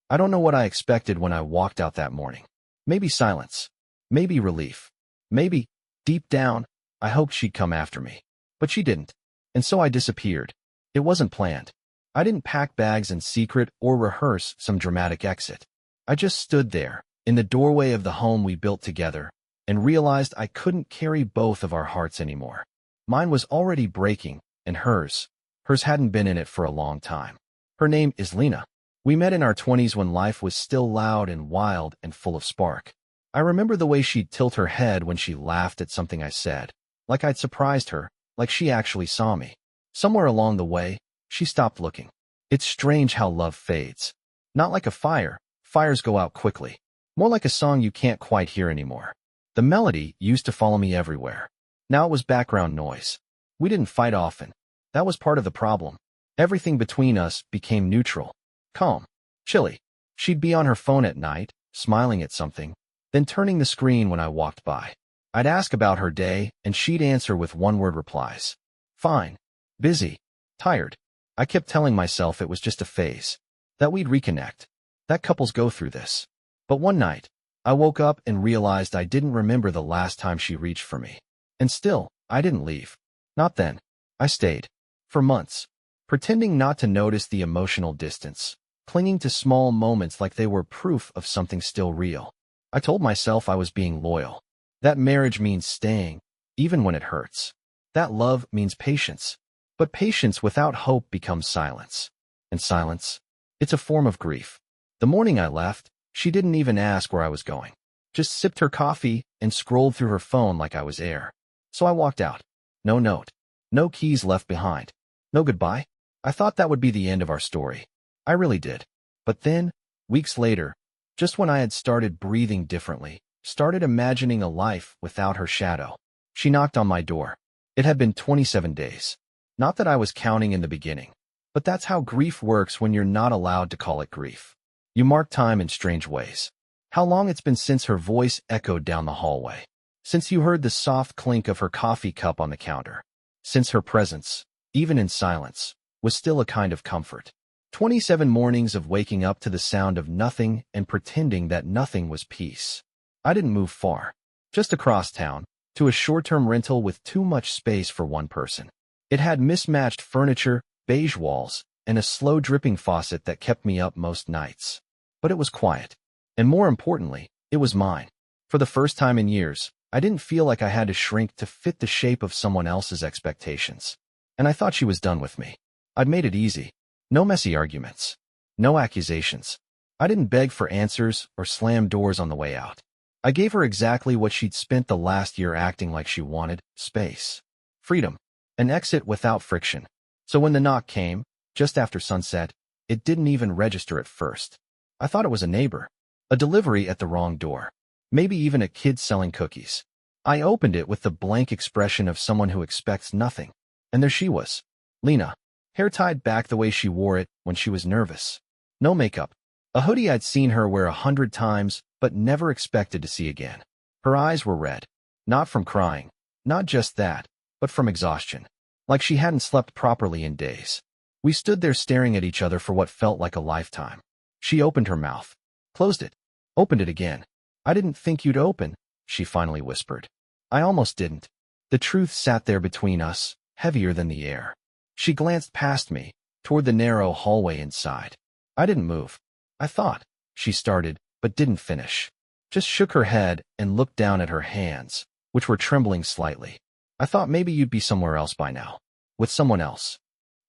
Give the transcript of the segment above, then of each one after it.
I don't know what I expected when I walked out that morning. Maybe silence. Maybe relief. Maybe, deep down, I hoped she'd come after me. But she didn't. And so I disappeared. It wasn't planned. I didn't pack bags in secret or rehearse some dramatic exit. I just stood there, in the doorway of the home we built together, and realized I couldn't carry both of our hearts anymore. Mine was already breaking, and hers hadn't been in it for a long time. Her name is Lena. We met in our 20s when life was still loud and wild and full of spark. I remember the way she'd tilt her head when she laughed at something I said, like I'd surprised her, like she actually saw me. Somewhere along the way, she stopped looking. It's strange how love fades. Not like a fire. Fires go out quickly. More like a song you can't quite hear anymore. The melody used to follow me everywhere. Now it was background noise. We didn't fight often. That was part of the problem. Everything between us became neutral, calm, chilly. She'd be on her phone at night, smiling at something, then turning the screen when I walked by. I'd ask about her day, and she'd answer with one-word replies. Fine. Busy. Tired. I kept telling myself it was just a phase. That we'd reconnect. That couples go through this. But one night, I woke up and realized I didn't remember the last time she reached for me. And still, I didn't leave. Not then. I stayed. For months. Pretending not to notice the emotional distance. Clinging to small moments like they were proof of something still real. I told myself I was being loyal. That marriage means staying, even when it hurts. That love means patience. But patience without hope becomes silence. And silence? It's a form of grief. The morning I left, she didn't even ask where I was going. Just sipped her coffee and scrolled through her phone like I was air. So I walked out. No note. No keys left behind. No goodbye. I thought that would be the end of our story. I really did. But then, weeks later, just when I had started breathing differently, started imagining a life without her shadow, she knocked on my door. It had been 27 days. Not that I was counting in the beginning, but that's how grief works when you're not allowed to call it grief. You mark time in strange ways. How long it's been since her voice echoed down the hallway. Since you heard the soft clink of her coffee cup on the counter. Since her presence, even in silence, was still a kind of comfort. 27 mornings of waking up to the sound of nothing and pretending that nothing was peace. I didn't move far. Just across town, to a short-term rental with too much space for one person. It had mismatched furniture, beige walls, and a slow-dripping faucet that kept me up most nights. But it was quiet. And more importantly, it was mine. For the first time in years, I didn't feel like I had to shrink to fit the shape of someone else's expectations. And I thought she was done with me. I'd made it easy. No messy arguments. No accusations. I didn't beg for answers or slam doors on the way out. I gave her exactly what she'd spent the last year acting like she wanted: space. Freedom. An exit without friction. So when the knock came, just after sunset, it didn't even register at first. I thought it was a neighbor. A delivery at the wrong door. Maybe even a kid selling cookies. I opened it with the blank expression of someone who expects nothing. And there she was. Lena. Hair tied back the way she wore it when she was nervous. No makeup. A hoodie I'd seen her wear 100 times, but never expected to see again. Her eyes were red. Not from crying. Not just that, but from exhaustion. Like she hadn't slept properly in days. We stood there staring at each other for what felt like a lifetime. She opened her mouth. Closed it. Opened it again. I didn't think you'd open, she finally whispered. I almost didn't. The truth sat there between us, heavier than the air. She glanced past me, toward the narrow hallway inside. I didn't move. I thought, she started, but didn't finish. Just shook her head and looked down at her hands, which were trembling slightly. I thought maybe you'd be somewhere else by now. With someone else.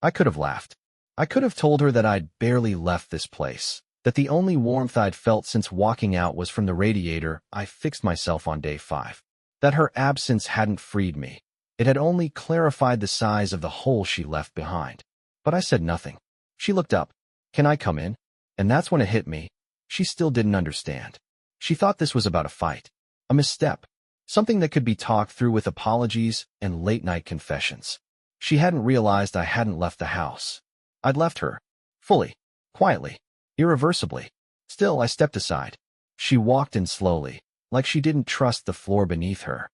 I could have laughed. I could have told her that I'd barely left this place, that the only warmth I'd felt since walking out was from the radiator I fixed myself on day 5. That her absence hadn't freed me. It had only clarified the size of the hole she left behind. But I said nothing. She looked up. Can I come in? And that's when it hit me. She still didn't understand. She thought this was about a fight. A misstep. Something that could be talked through with apologies and late-night confessions. She hadn't realized I hadn't left the house. I'd left her. Fully. Quietly. Irreversibly. Still, I stepped aside. She walked in slowly, like she didn't trust the floor beneath her.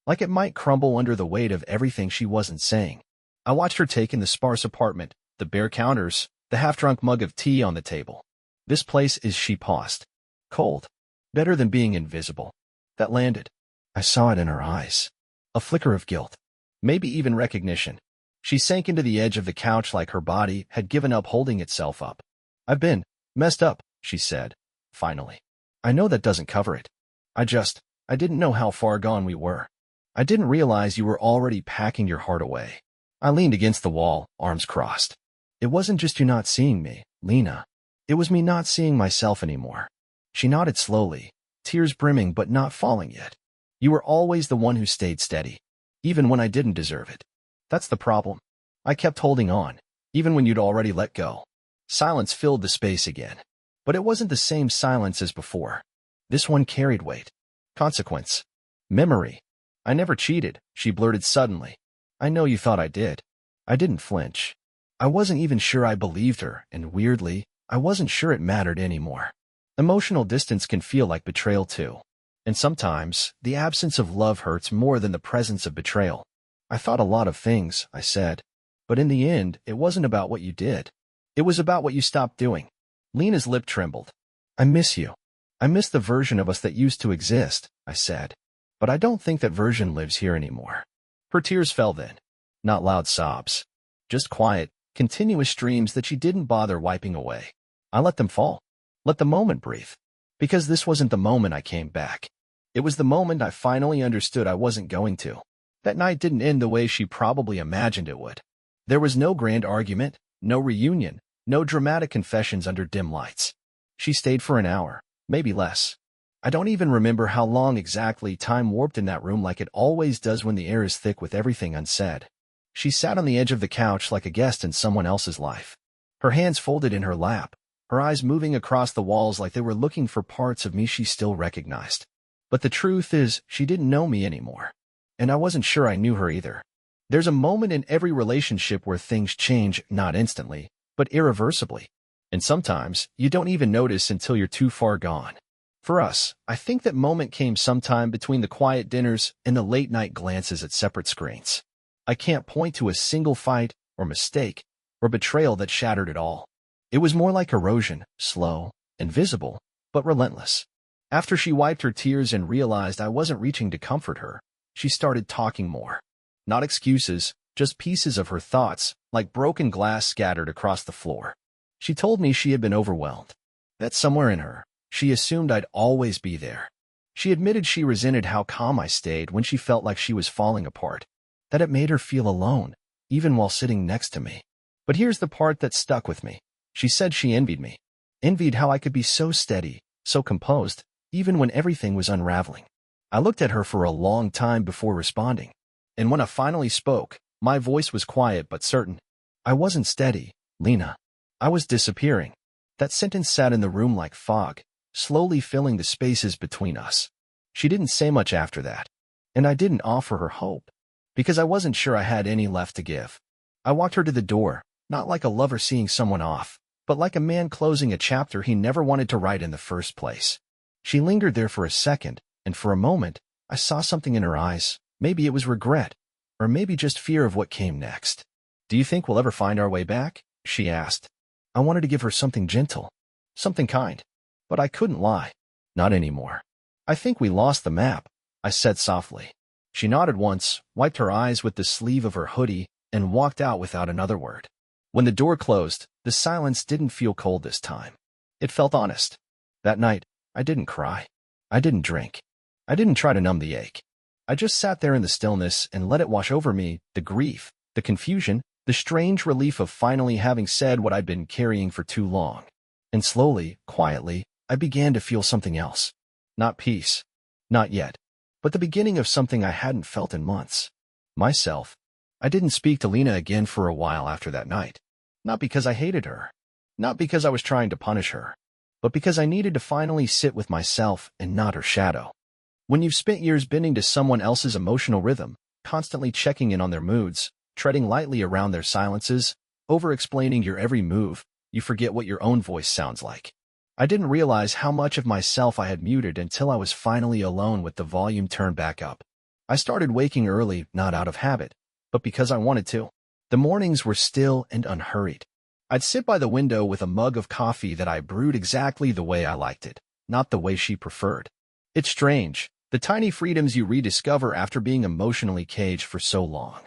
Like it might crumble under the weight of everything she wasn't saying. I watched her take in the sparse apartment, the bare counters, the half-drunk mug of tea on the table. This place is, she paused. Cold. Better than being invisible. That landed. I saw it in her eyes. A flicker of guilt. Maybe even recognition. She sank into the edge of the couch like her body had given up holding itself up. I've been messed up, she said, finally. I know that doesn't cover it. I didn't know how far gone we were. I didn't realize you were already packing your heart away. I leaned against the wall, arms crossed. It wasn't just you not seeing me, Lena. It was me not seeing myself anymore. She nodded slowly, tears brimming but not falling yet. You were always the one who stayed steady, even when I didn't deserve it. That's the problem. I kept holding on, even when you'd already let go. Silence filled the space again. But it wasn't the same silence as before. This one carried weight. Consequence. Memory. I never cheated, she blurted suddenly. I know you thought I did. I didn't flinch. I wasn't even sure I believed her, and weirdly, I wasn't sure it mattered anymore. Emotional distance can feel like betrayal too. And sometimes, the absence of love hurts more than the presence of betrayal. I thought a lot of things, I said. But in the end, it wasn't about what you did. It was about what you stopped doing. Lena's lip trembled. I miss you. I miss the version of us that used to exist, I said. But I don't think that version lives here anymore. Her tears fell then. Not loud sobs. Just quiet, continuous streams that she didn't bother wiping away. I let them fall. Let the moment breathe. Because this wasn't the moment I came back. It was the moment I finally understood I wasn't going to. That night didn't end the way she probably imagined it would. There was no grand argument, no reunion, no dramatic confessions under dim lights. She stayed for an hour, maybe less. I don't even remember how long exactly. Time warped in that room like it always does when the air is thick with everything unsaid. She sat on the edge of the couch like a guest in someone else's life. Her hands folded in her lap, her eyes moving across the walls like they were looking for parts of me she still recognized. But the truth is, she didn't know me anymore. And I wasn't sure I knew her either. There's a moment in every relationship where things change, not instantly, but irreversibly. And sometimes, you don't even notice until you're too far gone. For us, I think that moment came sometime between the quiet dinners and the late-night glances at separate screens. I can't point to a single fight, or mistake, or betrayal that shattered it all. It was more like erosion, slow, invisible, but relentless. After she wiped her tears and realized I wasn't reaching to comfort her, she started talking more. Not excuses, just pieces of her thoughts, like broken glass scattered across the floor. She told me she had been overwhelmed. That somewhere in her, she assumed I'd always be there. She admitted she resented how calm I stayed when she felt like she was falling apart. That it made her feel alone, even while sitting next to me. But here's the part that stuck with me. She said she envied me. Envied how I could be so steady, so composed, even when everything was unraveling. I looked at her for a long time before responding. And when I finally spoke, my voice was quiet but certain. I wasn't steady, Lena. I was disappearing. That sentence sat in the room like fog, slowly filling the spaces between us. She didn't say much after that. And I didn't offer her hope. Because I wasn't sure I had any left to give. I walked her to the door, not like a lover seeing someone off, but like a man closing a chapter he never wanted to write in the first place. She lingered there for a second, and for a moment, I saw something in her eyes. Maybe it was regret, or maybe just fear of what came next. Do you think we'll ever find our way back? She asked. I wanted to give her something gentle, something kind, but I couldn't lie. Not anymore. I think we lost the map, I said softly. She nodded once, wiped her eyes with the sleeve of her hoodie, and walked out without another word. When the door closed, the silence didn't feel cold this time. It felt honest. That night, I didn't cry. I didn't drink. I didn't try to numb the ache. I just sat there in the stillness and let it wash over me, the grief, the confusion, the strange relief of finally having said what I'd been carrying for too long. And slowly, quietly, I began to feel something else. Not peace. Not yet. But the beginning of something I hadn't felt in months. Myself. I didn't speak to Lena again for a while after that night. Not because I hated her. Not because I was trying to punish her. But because I needed to finally sit with myself and not her shadow. When you've spent years bending to someone else's emotional rhythm, constantly checking in on their moods, treading lightly around their silences, over-explaining your every move, you forget what your own voice sounds like. I didn't realize how much of myself I had muted until I was finally alone with the volume turned back up. I started waking early, not out of habit, but because I wanted to. The mornings were still and unhurried. I'd sit by the window with a mug of coffee that I brewed exactly the way I liked it, not the way she preferred. It's strange, the tiny freedoms you rediscover after being emotionally caged for so long.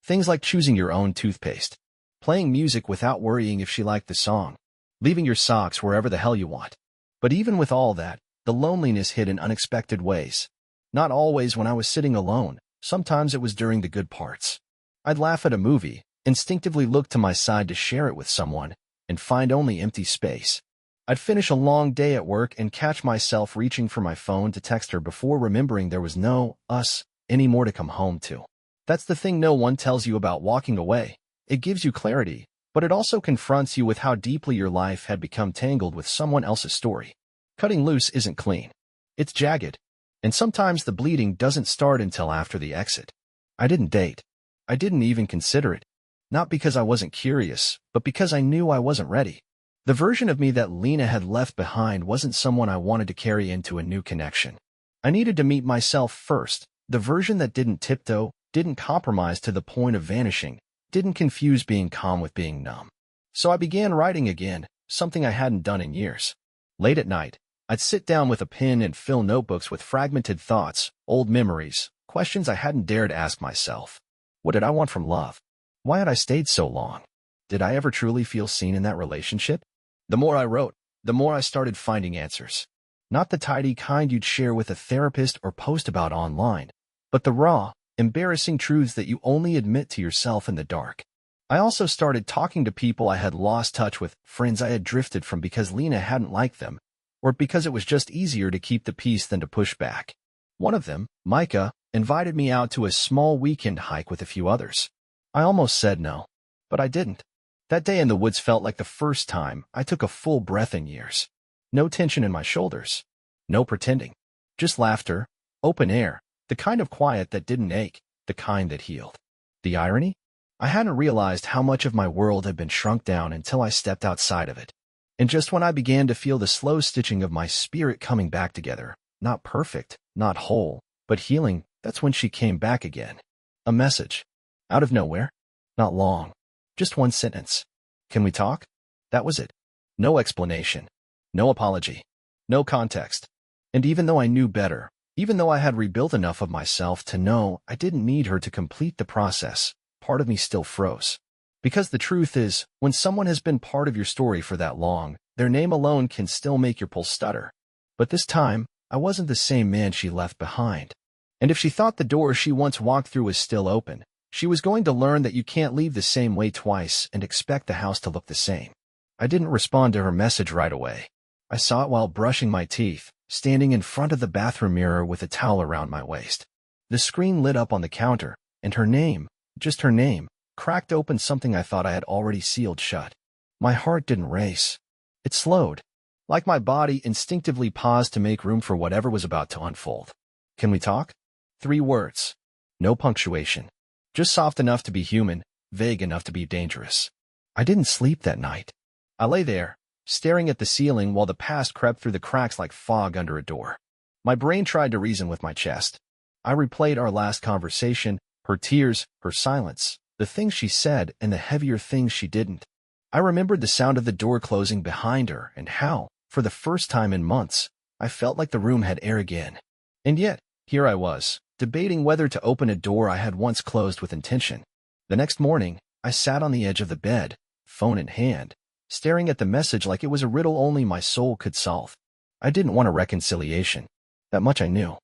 Things like choosing your own toothpaste, playing music without worrying if she liked the song, leaving your socks wherever the hell you want. But even with all that, the loneliness hit in unexpected ways. Not always when I was sitting alone, sometimes it was during the good parts. I'd laugh at a movie, instinctively look to my side to share it with someone, and find only empty space. I'd finish a long day at work and catch myself reaching for my phone to text her before remembering there was no us anymore to come home to. That's the thing no one tells you about walking away. It gives you clarity, but it also confronts you with how deeply your life had become tangled with someone else's story. Cutting loose isn't clean. It's jagged. And sometimes the bleeding doesn't start until after the exit. I didn't date. I didn't even consider it. Not because I wasn't curious, but because I knew I wasn't ready. The version of me that Lena had left behind wasn't someone I wanted to carry into a new connection. I needed to meet myself first, the version that didn't tiptoe, didn't compromise to the point of vanishing, didn't confuse being calm with being numb. So I began writing again, something I hadn't done in years. Late at night, I'd sit down with a pen and fill notebooks with fragmented thoughts, old memories, questions I hadn't dared ask myself. What did I want from love? Why had I stayed so long? Did I ever truly feel seen in that relationship? The more I wrote, the more I started finding answers. Not the tidy kind you'd share with a therapist or post about online, but the raw, embarrassing truths that you only admit to yourself in the dark. I also started talking to people I had lost touch with, friends I had drifted from because Lena hadn't liked them, or because it was just easier to keep the peace than to push back. One of them, Micah, invited me out to a small weekend hike with a few others. I almost said no, but I didn't. That day in the woods felt like the first time I took a full breath in years. No tension in my shoulders. No pretending. Just laughter, open air, the kind of quiet that didn't ache, the kind that healed. The irony? I hadn't realized how much of my world had been shrunk down until I stepped outside of it. And just when I began to feel the slow stitching of my spirit coming back together, not perfect, not whole, but healing, that's when she came back again. A message. Out of nowhere. Not long. Just one sentence. Can we talk? That was it. No explanation. No apology. No context. And even though I knew better, even though I had rebuilt enough of myself to know I didn't need her to complete the process, part of me still froze. Because the truth is, when someone has been part of your story for that long, their name alone can still make your pulse stutter. But this time, I wasn't the same man she left behind. And if she thought the door she once walked through was still open, she was going to learn that you can't leave the same way twice and expect the house to look the same. I didn't respond to her message right away. I saw it while brushing my teeth, standing in front of the bathroom mirror with a towel around my waist. The screen lit up on the counter, and her name, just her name, cracked open something I thought I had already sealed shut. My heart didn't race. It slowed. Like my body instinctively paused to make room for whatever was about to unfold. Can we talk? 3 words. No punctuation. Just soft enough to be human, vague enough to be dangerous. I didn't sleep that night. I lay there, staring at the ceiling while the past crept through the cracks like fog under a door. My brain tried to reason with my chest. I replayed our last conversation, her tears, her silence, the things she said and the heavier things she didn't. I remembered the sound of the door closing behind her and how, for the first time in months, I felt like the room had air again. And yet, here I was, debating whether to open a door I had once closed with intention. The next morning, I sat on the edge of the bed, phone in hand, staring at the message like it was a riddle only my soul could solve. I didn't want a reconciliation. That much I knew.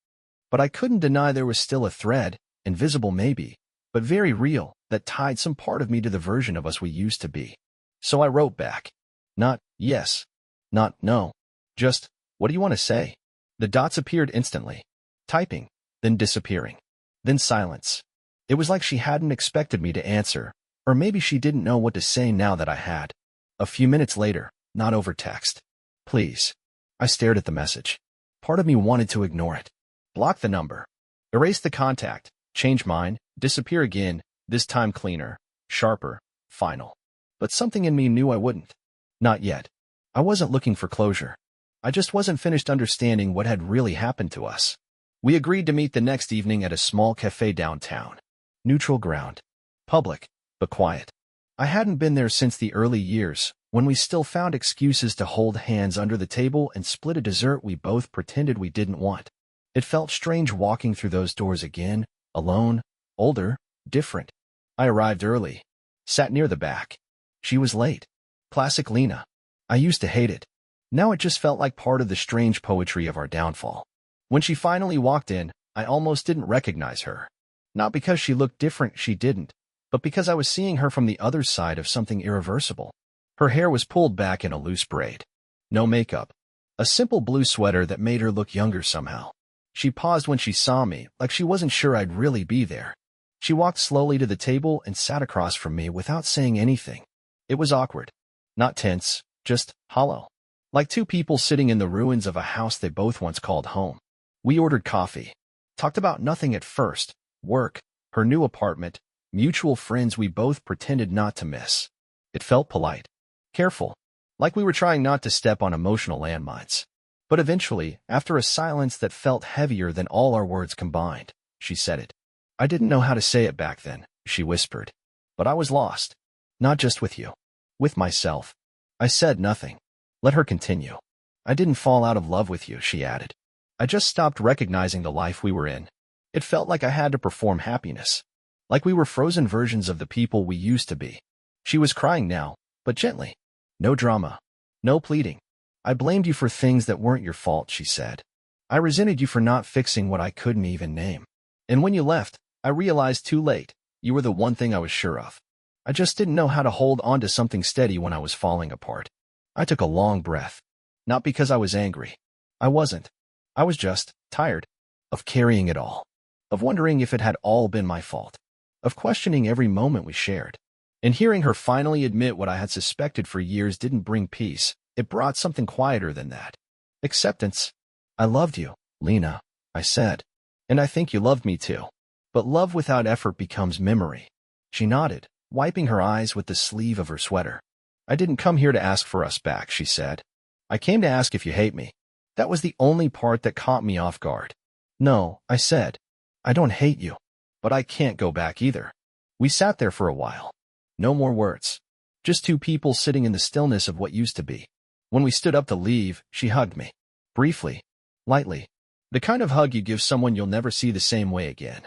But I couldn't deny there was still a thread, invisible maybe, but very real, that tied some part of me to the version of us we used to be. So I wrote back. Not yes. Not no. Just, what do you want to say? The dots appeared instantly. Typing, then disappearing. Then silence. It was like she hadn't expected me to answer, or maybe she didn't know what to say now that I had. A few minutes later, not over text. Please. I stared at the message. Part of me wanted to ignore it. Block the number. Erase the contact. Change mine. Disappear again, this time cleaner, sharper, final. But something in me knew I wouldn't. Not yet. I wasn't looking for closure. I just wasn't finished understanding what had really happened to us. We agreed to meet the next evening at a small cafe downtown. Neutral ground. Public, but quiet. I hadn't been there since the early years, when we still found excuses to hold hands under the table and split a dessert we both pretended we didn't want. It felt strange walking through those doors again, alone, older, different. I arrived early, sat near the back. She was late. Classic Lena. I used to hate it. Now it just felt like part of the strange poetry of our downfall. When she finally walked in, I almost didn't recognize her. Not because she looked different, she didn't, but because I was seeing her from the other side of something irreversible. Her hair was pulled back in a loose braid. No makeup. A simple blue sweater that made her look younger somehow. She paused when she saw me, like she wasn't sure I'd really be there. She walked slowly to the table and sat across from me without saying anything. It was awkward. Not tense, just hollow. Like two people sitting in the ruins of a house they both once called home. We ordered coffee. Talked about nothing at first. Work, her new apartment, mutual friends we both pretended not to miss. It felt polite. Careful. Like we were trying not to step on emotional landmines. But eventually, after a silence that felt heavier than all our words combined, she said it. I didn't know how to say it back then, she whispered. But I was lost. Not just with you. With myself. I said nothing. Let her continue. I didn't fall out of love with you, she added. I just stopped recognizing the life we were in. It felt like I had to perform happiness. Like we were frozen versions of the people we used to be. She was crying now, but gently. No drama. No pleading. I blamed you for things that weren't your fault, she said. I resented you for not fixing what I couldn't even name. And when you left, I realized too late, you were the one thing I was sure of. I just didn't know how to hold on to something steady when I was falling apart. I took a long breath. Not because I was angry. I wasn't. I was just tired of carrying it all. Of wondering if it had all been my fault. Of questioning every moment we shared. And hearing her finally admit what I had suspected for years didn't bring peace. It brought something quieter than that. Acceptance. I loved you, Lena, I said. And I think you loved me too. But love without effort becomes memory. She nodded, wiping her eyes with the sleeve of her sweater. I didn't come here to ask for us back, she said. I came to ask if you hate me. That was the only part that caught me off guard. No, I said. I don't hate you. But I can't go back either. We sat there for a while. No more words. Just two people sitting in the stillness of what used to be. When we stood up to leave, she hugged me. Briefly. Lightly. The kind of hug you give someone you'll never see the same way again.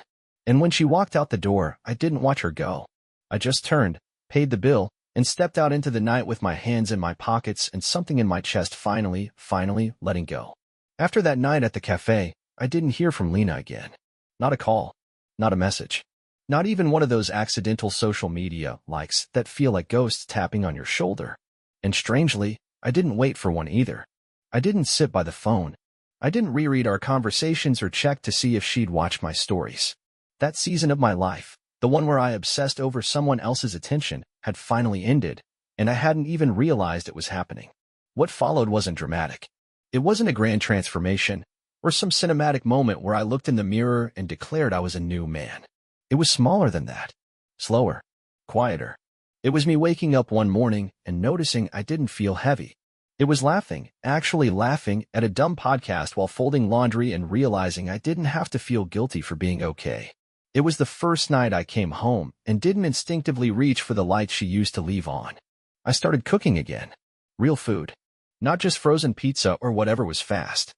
And when she walked out the door, I didn't watch her go. I just turned, paid the bill, and stepped out into the night with my hands in my pockets and something in my chest finally letting go. After that night at the cafe, I didn't hear from Lena again. Not a call. Not a message. Not even one of those accidental social media likes that feel like ghosts tapping on your shoulder. And strangely, I didn't wait for one either. I didn't sit by the phone. I didn't reread our conversations or check to see if she'd watch my stories. That season of my life, the one where I obsessed over someone else's attention, had finally ended, and I hadn't even realized it was happening. What followed wasn't dramatic. It wasn't a grand transformation, or some cinematic moment where I looked in the mirror and declared I was a new man. It was smaller than that. Slower. Quieter. It was me waking up one morning and noticing I didn't feel heavy. It was laughing, actually laughing, at a dumb podcast while folding laundry and realizing I didn't have to feel guilty for being okay. It was the first night I came home and didn't instinctively reach for the light she used to leave on. I started cooking again. Real food. Not just frozen pizza or whatever was fast.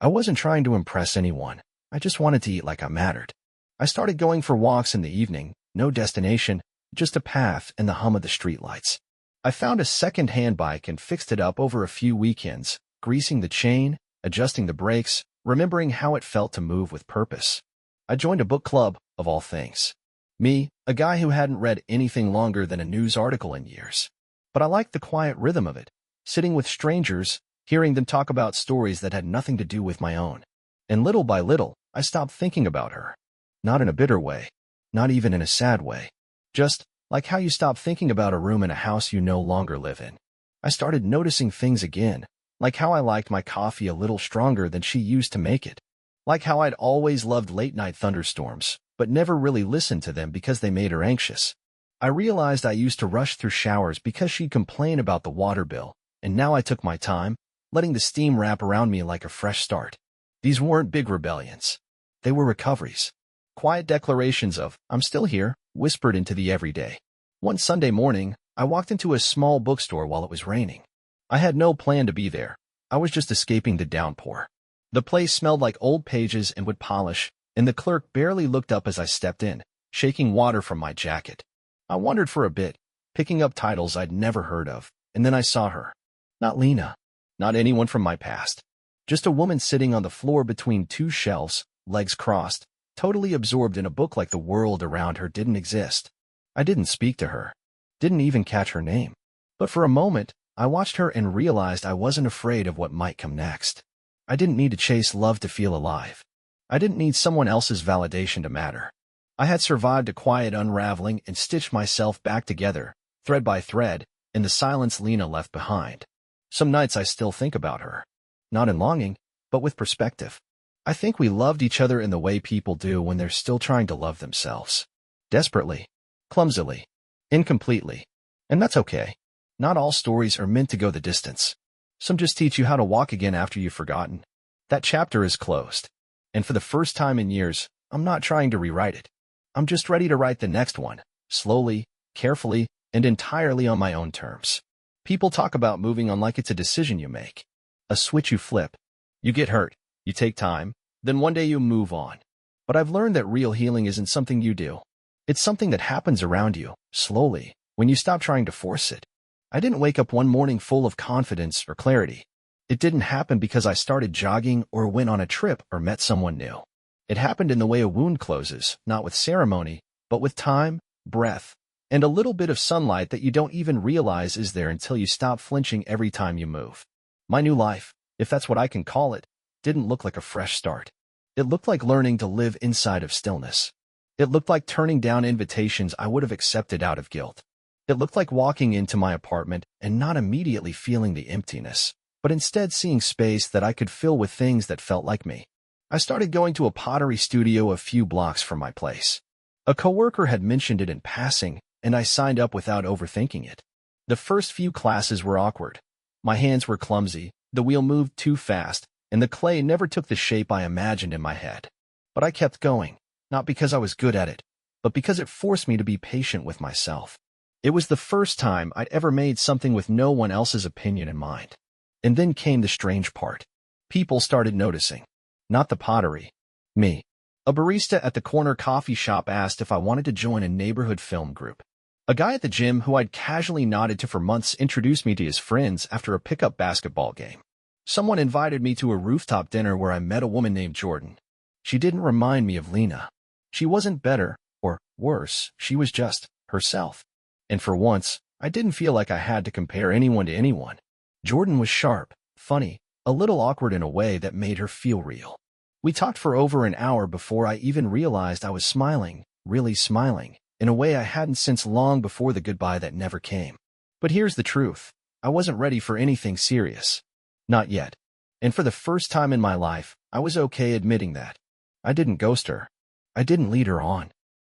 I wasn't trying to impress anyone. I just wanted to eat like I mattered. I started going for walks in the evening, no destination, just a path and the hum of the streetlights. I found a second-hand bike and fixed it up over a few weekends, greasing the chain, adjusting the brakes, remembering how it felt to move with purpose. I joined a book club, of all things. Me, a guy who hadn't read anything longer than a news article in years. But I liked the quiet rhythm of it, sitting with strangers, hearing them talk about stories that had nothing to do with my own. And little by little, I stopped thinking about her. Not in a bitter way. Not even in a sad way. Just like how you stop thinking about a room in a house you no longer live in. I started noticing things again, like how I liked my coffee a little stronger than she used to make it. Like how I'd always loved late-night thunderstorms, but never really listened to them because they made her anxious. I realized I used to rush through showers because she'd complain about the water bill, and now I took my time, letting the steam wrap around me like a fresh start. These weren't big rebellions. They were recoveries. Quiet declarations of, I'm still here, whispered into the everyday. One Sunday morning, I walked into a small bookstore while it was raining. I had no plan to be there. I was just escaping the downpour. The place smelled like old pages and wood polish, and the clerk barely looked up as I stepped in, shaking water from my jacket. I wondered for a bit, picking up titles I'd never heard of, and then I saw her. Not Lena. Not anyone from my past. Just a woman sitting on the floor between two shelves, legs crossed, totally absorbed in a book like the world around her didn't exist. I didn't speak to her. Didn't even catch her name. But for a moment, I watched her and realized I wasn't afraid of what might come next. I didn't need to chase love to feel alive. I didn't need someone else's validation to matter. I had survived a quiet unraveling and stitched myself back together, thread by thread, in the silence Lena left behind. Some nights I still think about her. Not in longing, but with perspective. I think we loved each other in the way people do when they're still trying to love themselves. Desperately. Clumsily. Incompletely. And that's okay. Not all stories are meant to go the distance. Some just teach you how to walk again after you've forgotten. That chapter is closed. And for the first time in years, I'm not trying to rewrite it. I'm just ready to write the next one, slowly, carefully, and entirely on my own terms. People talk about moving on like it's a decision you make. A switch you flip. You get hurt. You take time. Then one day you move on. But I've learned that real healing isn't something you do. It's something that happens around you, slowly, when you stop trying to force it. I didn't wake up one morning full of confidence or clarity. It didn't happen because I started jogging or went on a trip or met someone new. It happened in the way a wound closes, not with ceremony, but with time, breath, and a little bit of sunlight that you don't even realize is there until you stop flinching every time you move. My new life, if that's what I can call it, didn't look like a fresh start. It looked like learning to live inside of stillness. It looked like turning down invitations I would have accepted out of guilt. It looked like walking into my apartment and not immediately feeling the emptiness, but instead seeing space that I could fill with things that felt like me. I started going to a pottery studio a few blocks from my place. A coworker had mentioned it in passing, and I signed up without overthinking it. The first few classes were awkward. My hands were clumsy, the wheel moved too fast, and the clay never took the shape I imagined in my head. But I kept going, not because I was good at it, but because it forced me to be patient with myself. It was the first time I'd ever made something with no one else's opinion in mind. And then came the strange part. People started noticing. Not the pottery. Me. A barista at the corner coffee shop asked if I wanted to join a neighborhood film group. A guy at the gym who I'd casually nodded to for months introduced me to his friends after a pickup basketball game. Someone invited me to a rooftop dinner where I met a woman named Jordan. She didn't remind me of Lena. She wasn't better, or worse, she was just herself. And for once, I didn't feel like I had to compare anyone to anyone. Jordan was sharp, funny, a little awkward in a way that made her feel real. We talked for over an hour before I even realized I was smiling, really smiling, in a way I hadn't since long before the goodbye that never came. But here's the truth. I wasn't ready for anything serious. Not yet. And for the first time in my life, I was okay admitting that. I didn't ghost her. I didn't lead her on.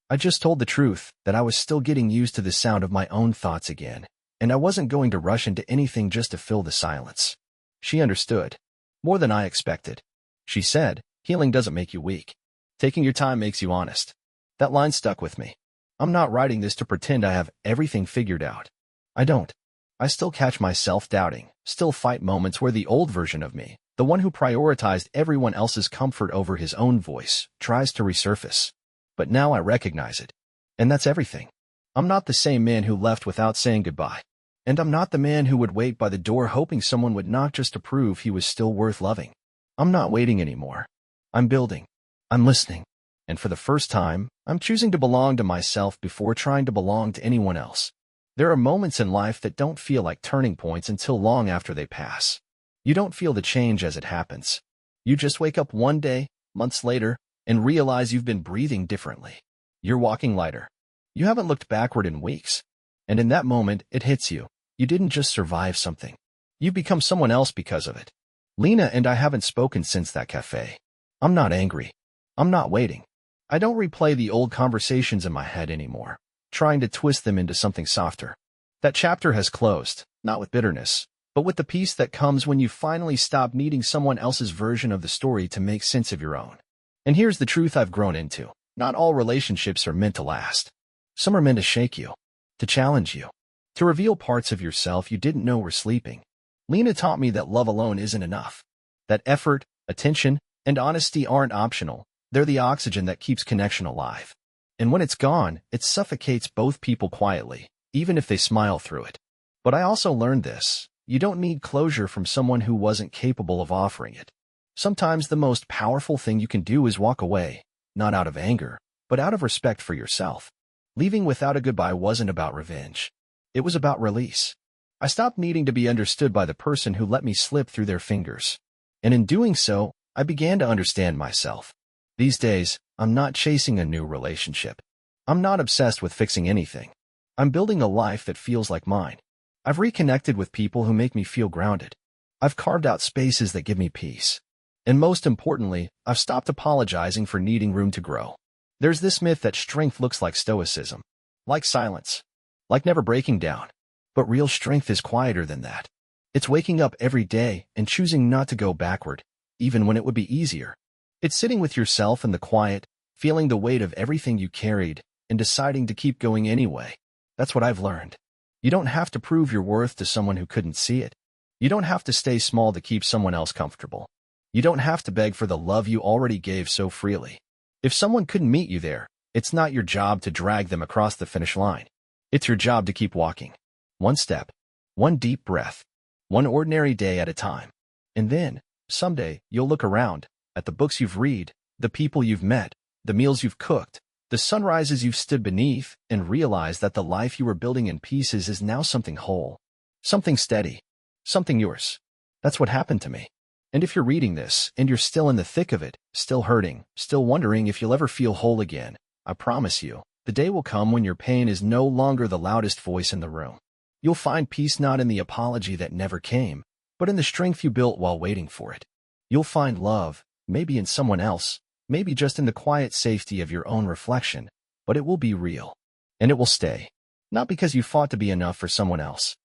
I just told the truth, that I was still getting used to the sound of my own thoughts again, and I wasn't going to rush into anything just to fill the silence. She understood. More than I expected. She said, healing doesn't make you weak. Taking your time makes you honest. That line stuck with me. I'm not writing this to pretend I have everything figured out. I don't. I still catch myself doubting, still fight moments where the old version of me, the one who prioritized everyone else's comfort over his own voice, tries to resurface. But now I recognize it. And that's everything. I'm not the same man who left without saying goodbye. And I'm not the man who would wait by the door hoping someone would knock just to prove he was still worth loving. I'm not waiting anymore. I'm building. I'm listening. And for the first time, I'm choosing to belong to myself before trying to belong to anyone else. There are moments in life that don't feel like turning points until long after they pass. You don't feel the change as it happens. You just wake up one day, months later, and realize you've been breathing differently. You're walking lighter. You haven't looked backward in weeks. And in that moment, it hits you. You didn't just survive something. You've become someone else because of it. Lena and I haven't spoken since that cafe. I'm not angry. I'm not waiting. I don't replay the old conversations in my head anymore, trying to twist them into something softer. That chapter has closed, not with bitterness, but with the peace that comes when you finally stop needing someone else's version of the story to make sense of your own. And here's the truth I've grown into. Not all relationships are meant to last. Some are meant to shake you. to challenge you, to reveal parts of yourself you didn't know were sleeping. Lena taught me that love alone isn't enough, that effort, attention, and honesty aren't optional. They're the oxygen that keeps connection alive. And when it's gone, it suffocates both people quietly, even if they smile through it. But I also learned this. You don't need closure from someone who wasn't capable of offering it. Sometimes the most powerful thing you can do is walk away, not out of anger, but out of respect for yourself. Leaving without a goodbye wasn't about revenge. It was about release. I stopped needing to be understood by the person who let me slip through their fingers. And in doing so, I began to understand myself. These days, I'm not chasing a new relationship. I'm not obsessed with fixing anything. I'm building a life that feels like mine. I've reconnected with people who make me feel grounded. I've carved out spaces that give me peace. And most importantly, I've stopped apologizing for needing room to grow. There's this myth that strength looks like stoicism, like silence, like never breaking down. But real strength is quieter than that. It's waking up every day and choosing not to go backward, even when it would be easier. It's sitting with yourself in the quiet, feeling the weight of everything you carried, and deciding to keep going anyway. That's what I've learned. You don't have to prove your worth to someone who couldn't see it. You don't have to stay small to keep someone else comfortable. You don't have to beg for the love you already gave so freely. If someone couldn't meet you there, it's not your job to drag them across the finish line. It's your job to keep walking. One step, one deep breath, one ordinary day at a time. And then, someday, you'll look around, at the books you've read, the people you've met, the meals you've cooked, the sunrises you've stood beneath, and realize that the life you were building in pieces is now something whole, something steady, something yours. That's what happened to me. And if you're reading this, and you're still in the thick of it, still hurting, still wondering if you'll ever feel whole again, I promise you, the day will come when your pain is no longer the loudest voice in the room. You'll find peace not in the apology that never came, but in the strength you built while waiting for it. You'll find love, maybe in someone else, maybe just in the quiet safety of your own reflection, but it will be real. And it will stay. Not because you fought to be enough for someone else,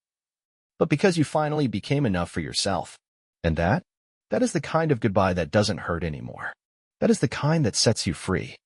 but because you finally became enough for yourself. And that is the kind of goodbye that doesn't hurt anymore. That is the kind that sets you free.